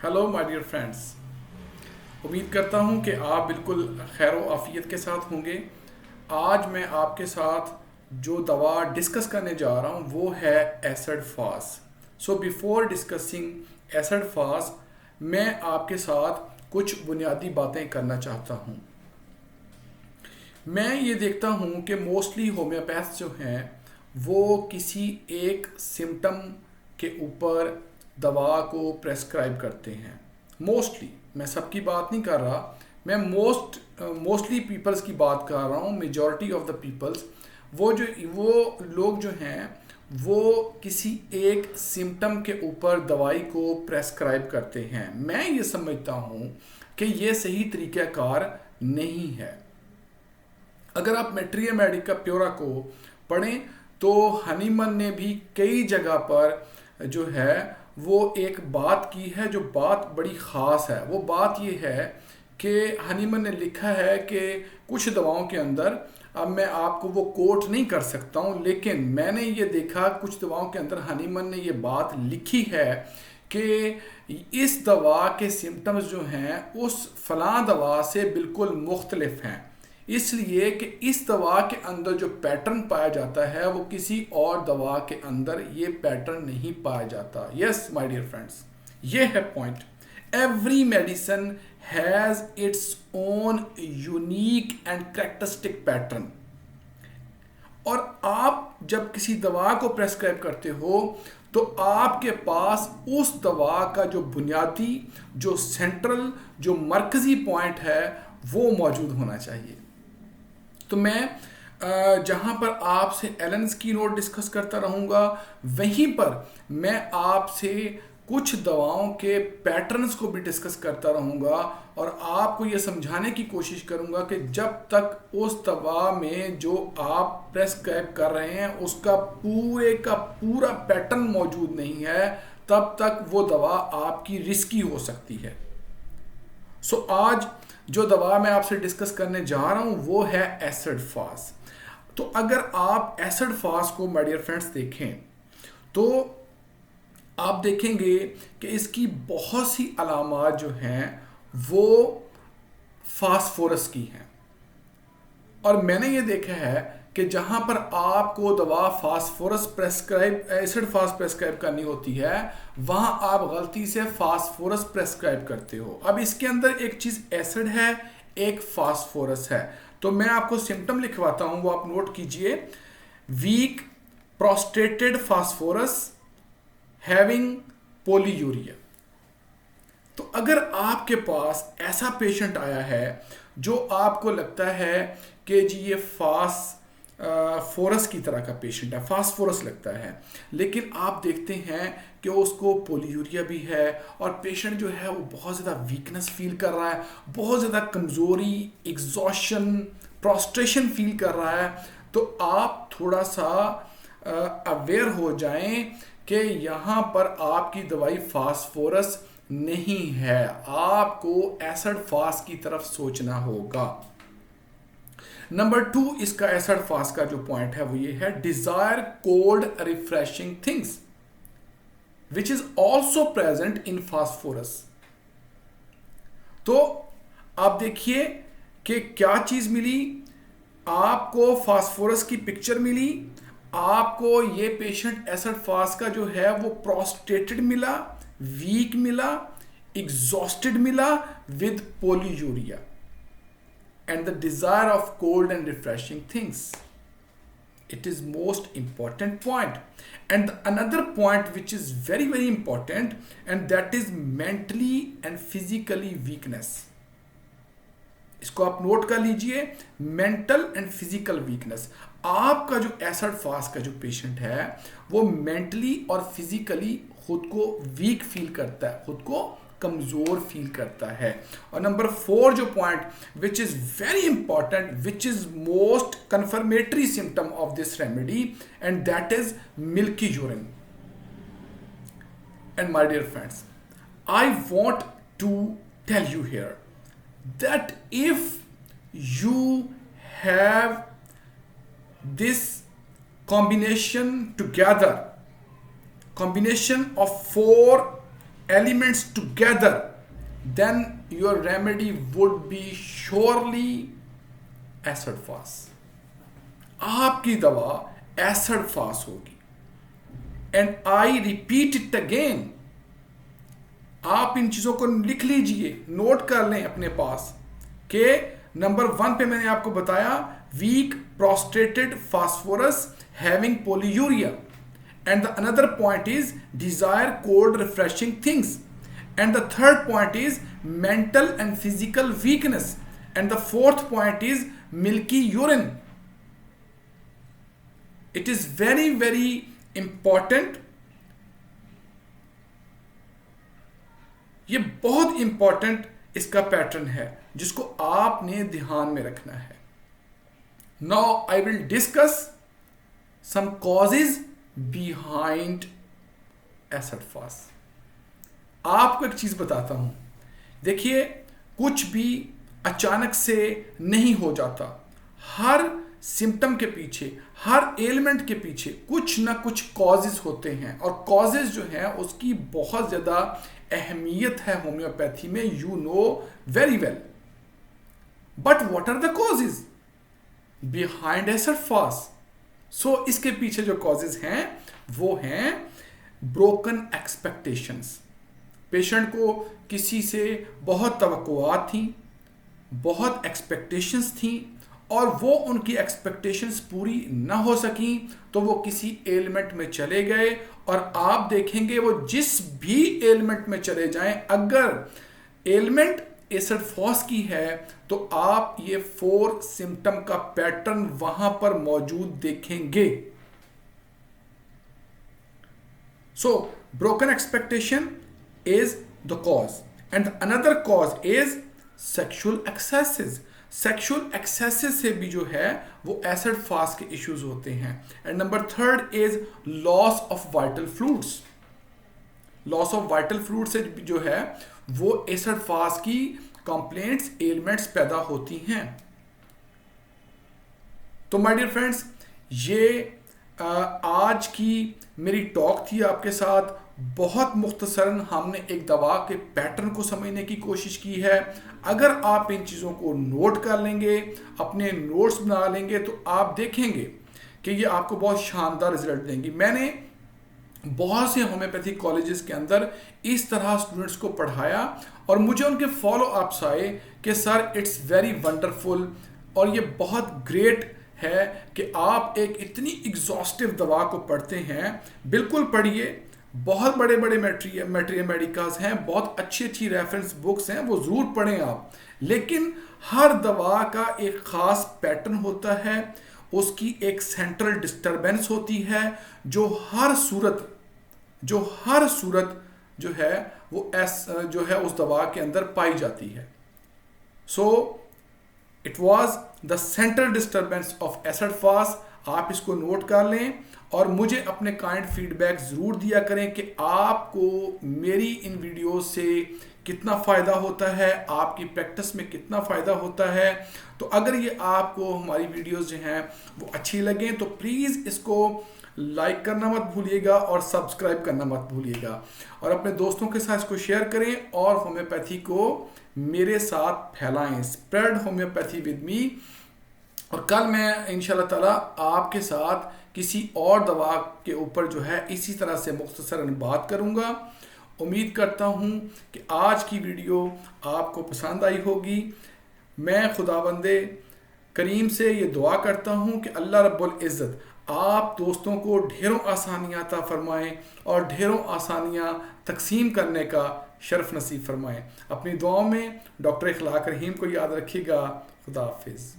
Hello my dear friends. उम्मीद करता हूँ कि आप बिल्कुल खैर व आफियत के साथ होंगे। आज मैं आपके साथ जो दवा डिस्कस करने जा रहा हूँ वो है एसिड फास। सो बिफोर डिस्कसिंग एसिड फास मैं आपके साथ कुछ बुनियादी बातें करना चाहता हूँ। मैं ये देखता हूँ कि मोस्टली होम्योपैथ जो हैं वो किसी एक सिम्टम के ऊपर दवा को प्रेस्क्राइब करते हैं। मोस्टली, मैं सबकी बात नहीं कर रहा, मैं मोस्टली पीपल्स की बात कर रहा हूँ। मेजॉरिटी ऑफ द पीपल्स वो लोग जो हैं वो किसी एक सिम्टम के ऊपर दवाई को प्रेस्क्राइब करते हैं। मैं ये समझता हूँ कि ये सही तरीक़ाकार नहीं है। अगर आप मैट्रिया मेडिका प्योरा को पढ़ें तो हनीमन ने भी कई जगह पर जो है वो एक बात की है जो बात बड़ी ख़ास है। वो बात ये है कि हनीमन ने लिखा है कि कुछ दवाओं के अंदर, अब मैं आपको वो कोट नहीं कर सकता हूँ, लेकिन मैंने ये देखा कुछ दवाओं के अंदर हनीमन ने ये बात लिखी है कि इस दवा के सिम्टम्स जो हैं उस फलां दवा से बिल्कुल मुख्तलिफ हैं, इसलिए कि इस दवा के अंदर जो पैटर्न पाया जाता है वो किसी और दवा के अंदर ये पैटर्न नहीं पाया जाता। यस माय डियर फ्रेंड्स, ये है point. Every medicine has its own unique and characteristic pattern. और आप जब किसी दवा को प्रेस्क्राइब करते हो तो आपके पास उस दवा का जो बुनियादी, जो सेंट्रल, जो मरकज़ी पॉइंट है वो मौजूद होना चाहिए। तो मैं जहाँ पर आपसे एलेंस की नोट डिस्कस करता रहूँगा, वहीं पर मैं आपसे कुछ दवाओं के पैटर्न्स को भी डिस्कस करता रहूँगा और आपको ये समझाने की कोशिश करूँगा कि जब तक उस दवा में जो आप प्रेस्क्राइब कर रहे हैं उसका पूरे का पूरा पैटर्न मौजूद नहीं है, तब तक वो दवा आपकी रिस्की हो सकती है। सो आज जो दवा मैं आपसे डिस्कस करने जा रहा हूँ वो है एसिड फास। तो अगर आप एसिड फास को माय डियर फ्रेंड्स देखें तो आप देखेंगे कि इसकी बहुत सी अलामात जो हैं वो फास्फोरस की हैं। और मैंने ये देखा है कि जहाँ पर आपको दवा फास्फोरस प्रेस्क्राइब, एसिड फास प्रेस्क्राइब करनी होती है, वहाँ आप गलती से फास्फोरस प्रेस्क्राइब करते हो। अब इसके अंदर एक चीज़ एसिड है, एक फास्फोरस है। तो मैं आपको सिम्टम लिखवाता हूँ, वो आप नोट कीजिए। Weak prostrated phosphorus having polyuria. तो अगर आपके पास ऐसा पेशेंट आया है जो आपको लगता है कि जी ये फास्फोरस की तरह का पेशेंट है, फास्फोरस लगता है, लेकिन आप देखते हैं कि उसको पोलीयूरिया भी है और पेशेंट जो है वो बहुत ज़्यादा वीकनेस फील कर रहा है, बहुत ज़्यादा कमज़ोरी, एग्जॉशन, प्रोस्ट्रेशन फील कर रहा है, तो आप थोड़ा सा अवेयर हो जाएं कि यहाँ पर आपकी दवाई फास्फोरस नहीं है, आपको एसिड फास की तरफ सोचना होगा। नंबर 2, इसका एसिड फास का जो पॉइंट है वो ये है, desire cold refreshing things which is also present in phosphorus. तो आप देखिए कि क्या चीज मिली आपको, फास्फोरस की पिक्चर मिली आपको। ये पेशेंट एसिड फास का जो है वो प्रोस्ट्रेटेड मिला, वीक मिला, एग्जॉस्टेड मिला with polyuria and the desire of cold and refreshing things. It is most important point. And another point which is very very important, and that is mentally and physically weakness. इसको आप note कर लीजिए, mental and physical weakness. आपका जो acid फास का जो patient है वो मेंटली और फिजिकली खुद को वीक फील करता है, खुद को कमजोर फील करता है। और नंबर 4 जो point which is very important, which is most confirmatory symptom of this remedy, and that is milky urine. And my dear friends, I want to tell you here that if you have this combination together, combination of 4 elements together, then your remedy would be surely acid fast. आपकी दवा acid fast होगी. And I repeat it again. आप इन चीजों को लिख लीजिए, note कर लें अपने पास कि नंबर 1 पे मैंने आपको बताया weak prostrated phosphorus having polyuria, and the another point is desire cold refreshing things, and the third point is mental and physical weakness, and the fourth point is milky urine. It is very very important. ये बहुत important इसका pattern है जिसको आपने ध्यान में रखना है. Now I will discuss some causes behind acid fast. आपको एक चीज बताता हूं, देखिए कुछ भी अचानक से नहीं हो जाता. हर सिम्टम के पीछे, हर एलिमेंट के पीछे कुछ ना कुछ कॉजेज होते हैं, और कॉजेज जो है उसकी बहुत ज्यादा अहमियत है होम्योपैथी में. You know very well. But what are the causes behind acid phos? So इसके पीछे जो कॉजेज हैं वो हैं ब्रोकन एक्सपेक्टेशंस. पेशेंट को किसी से बहुत तवक्कुआत थी, बहुत एक्सपेक्टेशंस थी, और वो उनकी एक्सपेक्टेशंस पूरी ना हो सकी तो वो किसी एलिमेंट में चले गए. और आप देखेंगे वो जिस भी एलिमेंट में चले जाएं, अगर एलिमेंट एसिड फास्ट की है तो आप ये 4 सिम्टम का पैटर्न वहां पर मौजूद देखेंगे. So broken expectation is the cause, and another cause is sexual excesses. Sexual excesses से भी जो है वो एसिड फास्ट के इश्यूज होते हैं. And number 3 is loss of vital fluids. Loss of vital fluid से जो है वो एसिड फास्ट की कंप्लेंट्स, एलिमेंट्स पैदा होती हैं. तो माय डियर फ्रेंड्स, ये आज की मेरी टॉक थी आपके साथ. बहुत मुख्तसरन हमने एक दवा के पैटर्न को समझने की कोशिश की है. अगर आप इन चीज़ों को नोट कर लेंगे, अपने नोट्स बना लेंगे, तो आप देखेंगे कि ये आपको बहुत शानदार रिजल्ट देंगी. मैंने बहुत से होम्योपैथिक कॉलेजेस के अंदर इस तरह स्टूडेंट्स को पढ़ाया और मुझे उनके फॉलो अप्स आए कि सर इट्स वेरी वंडरफुल, और ये बहुत ग्रेट है कि आप एक इतनी एग्जॉस्टिव दवा को पढ़ते हैं. बिल्कुल पढ़िए, बहुत बड़े बड़े मटेरियल मेडिकास हैं, बहुत अच्छी अच्छी रेफरेंस बुक्स हैं, वो ज़रूर पढ़ें आप. लेकिन हर दवा का एक ख़ास पैटर्न होता है, उसकी एक सेंट्रल डिस्टर्बेंस होती है जो हर सूरत जो है वो जो है उस दवा के अंदर पाई जाती है. So it was the central disturbance of acid fast. आप इसको नोट कर लें और मुझे अपने काइंड फीडबैक ज़रूर दिया करें कि आपको मेरी इन वीडियो से कितना फ़ायदा होता है, आपकी प्रैक्टिस में कितना फ़ायदा होता है. तो अगर ये आपको हमारी वीडियोस जो हैं वो अच्छी लगें तो प्लीज़ इसको लाइक करना मत भूलिएगा और सब्सक्राइब करना मत भूलिएगा, और अपने दोस्तों के साथ इसको शेयर करें और होम्योपैथी को मेरे साथ फैलाएं. Spread homeopathy with me. और कल मैं इंशाल्लाह ताला आपके साथ किसी और दवा के ऊपर जो है इसी तरह से मुख्तसरन बात करूंगा. उम्मीद करता हूं कि आज की वीडियो आपको पसंद आई होगी. मैं खुदावंदे करीम से ये दुआ करता हूं कि अल्लाह रब्बुल इज़्ज़त आप दोस्तों को ढेरों आसानियाँ अता फरमाएं और ढेरों आसानियाँ तकसीम करने का शर्फ नसीब फरमाएं. अपनी दुआओं में डॉक्टर इखलाक रहीम को याद रखिएगा. खुदा हाफिज़.